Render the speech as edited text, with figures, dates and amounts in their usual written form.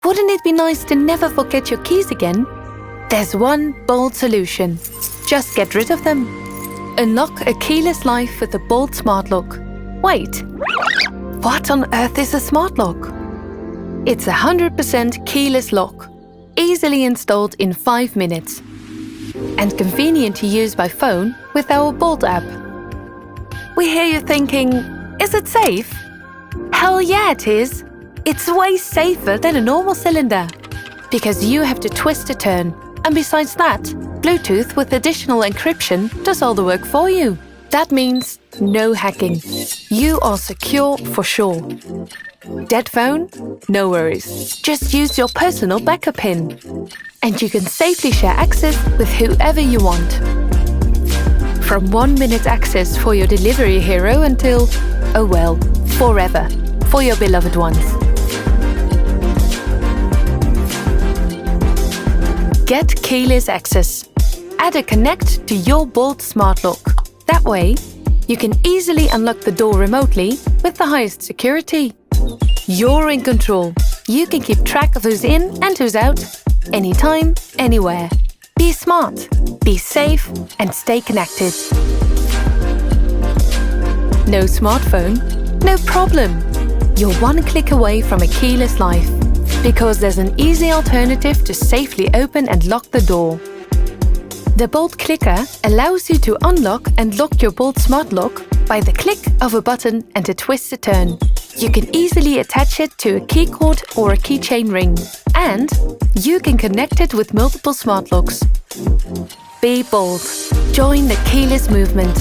Wouldn't it be nice to never forget your keys again? There's one bold solution. Just get rid of them. Unlock a keyless life with the Bolt Smart Lock. Wait, what on earth is a smart lock? It's a 100% keyless lock, easily installed in 5 minutes, and convenient to use by phone with our Bolt app. We hear you thinking, is it safe? Hell yeah, it is! It's way safer than a normal cylinder, because you have to twist a turn, and besides that, Bluetooth with additional encryption does all the work for you. That means no hacking. You are secure for sure. Dead phone? No worries. Just use your personal backup pin. And you can safely share access with whoever you want. From 1-minute access for your delivery hero until, oh well, forever, for your beloved ones. Get keyless access. Add a Connect to your Bolt Smart Lock. That way, you can easily unlock the door remotely with the highest security. You're in control. You can keep track of who's in and who's out, anytime, anywhere. Be smart, be safe, and stay connected. No smartphone? No problem. You're one click away from a keyless life, because there's an easy alternative to safely open and lock the door. The Bolt Clicker allows you to unlock and lock your Bolt Smart Lock by the click of a button and a twist a turn. You can easily attach it to a key cord or a keychain ring, and you can connect it with multiple smart locks. Be bold. Join the keyless movement.